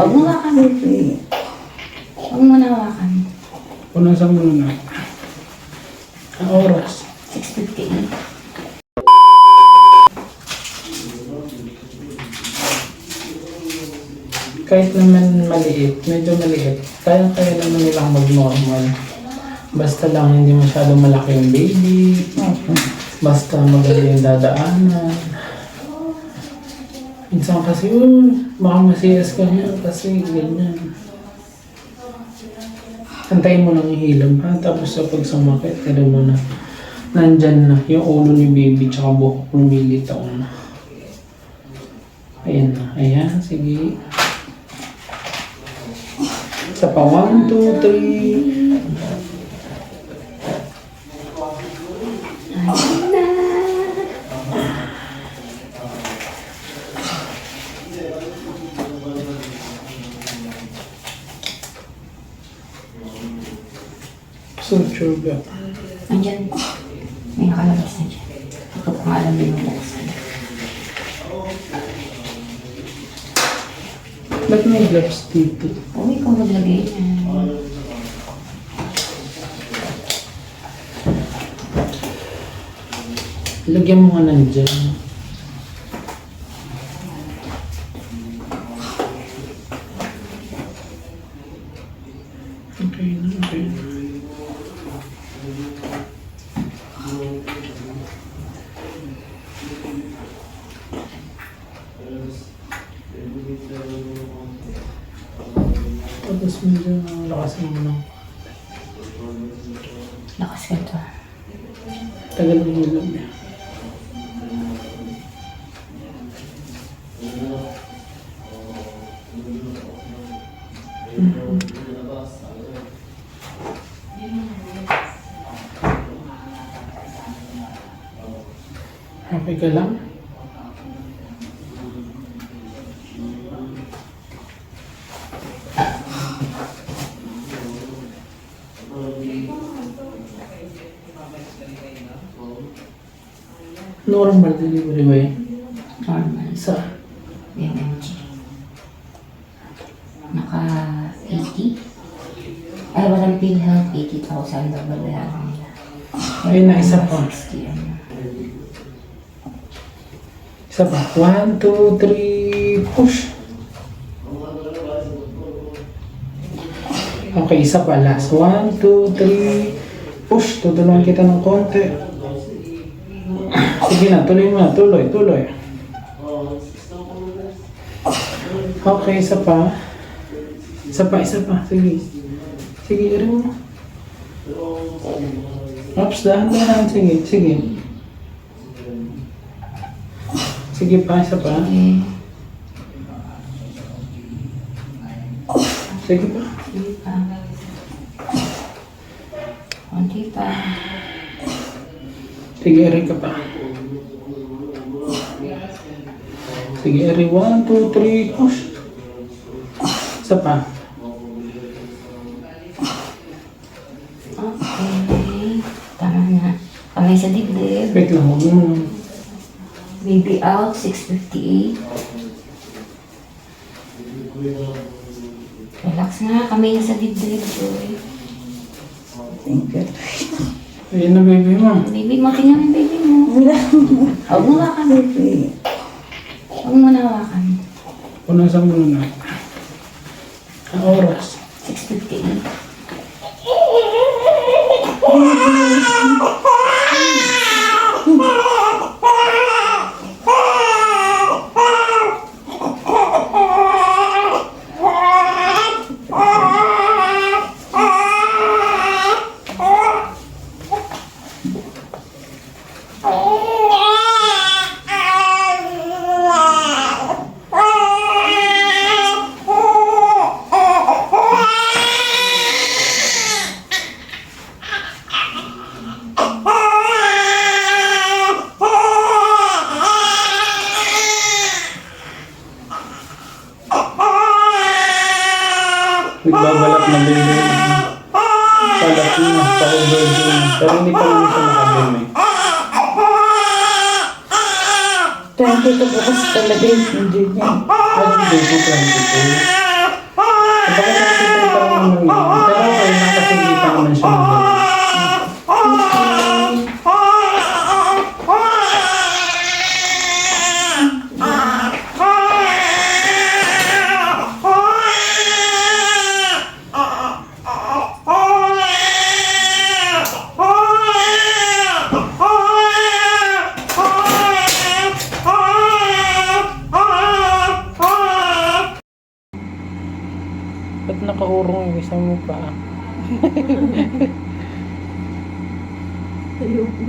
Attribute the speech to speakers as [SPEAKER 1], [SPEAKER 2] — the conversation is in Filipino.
[SPEAKER 1] Huwag mo hawakan. Huwag mo nawakan.
[SPEAKER 2] Punasan mo na. Ang oras.
[SPEAKER 1] 6:58.
[SPEAKER 2] Kahit naman maliit, medyo maliit, kaya naman nilang mag-normal. Basta lang hindi masyado malaki yung baby. Basta magaling yung dadaanan. Minsan kasi, baka masiyas ka niya kasi ganyan. Antayin mo lang yung hilom ha, tapos sa pagsumakit, tira mo na. Nandyan na yung ulo ni baby tsaka buhok lumilitaw na. Ayan na, ayan, sige. Isa pa, 1, 2, 3. Suture ba?
[SPEAKER 1] Andyan. May nakalabas na dyan. Ito kung alam mo yung buksan.
[SPEAKER 2] Ba't may gloves dito?
[SPEAKER 1] Uy, ikaw maglagay na.
[SPEAKER 2] Lagyan mo nga nandyan. Okay na, okay na. Tapos medyo lakasan mo lang.
[SPEAKER 1] Lakas ka ito.
[SPEAKER 2] Tagal mo lang niya. Okay ka lang? Normal delivery ba yun?
[SPEAKER 1] Normal.
[SPEAKER 2] Sa?
[SPEAKER 1] BMG. Naka 80. Ay, walang PhilHealth, 80,000 daw babayaran nila.
[SPEAKER 2] Ayun na, isa pa.
[SPEAKER 1] 60 ano.
[SPEAKER 2] Isa pa. 1, 2, 3, push. Okay, isa pa. Last. 1, 2, 3, push. Tutulungan kita ng konti. Sige na, tuloy mo na. Tuloy, tuloy. Okay, isa pa. Isa pa, isa pa. Sige. Sige, irin mo. Oops, dahan-dahan. Sige, sige. Sige pa, isa pa. Sige pa.
[SPEAKER 1] Sige pa. Konti pa.
[SPEAKER 2] Sige, eri ka pa. Sige, eri. 1, 2, 3, push. Isa pa.
[SPEAKER 1] Okay. Tama na. Kamay sa dibdib.
[SPEAKER 2] Wait lang, huwag mo.
[SPEAKER 1] Baby out, 6:58. Relax nga, kamay sa dibdib, Joy.
[SPEAKER 3] Thank you.
[SPEAKER 2] Ayan na, baby mo.
[SPEAKER 1] Baby mo, tingnan yung baby mo. Huwag mo hawakan. Huwag mo nawakan.
[SPEAKER 2] Punasan mo na. Ang oras.
[SPEAKER 1] 6:58.
[SPEAKER 2] Nagbabalak na baby. Palat na, pa-overdue na. Pero hindi pa naman siya nakabili.
[SPEAKER 3] 22 bukas talaga yung hindi niya.
[SPEAKER 2] Anong baby 22? nakaurong yung isang mukha.
[SPEAKER 1] Ayoko.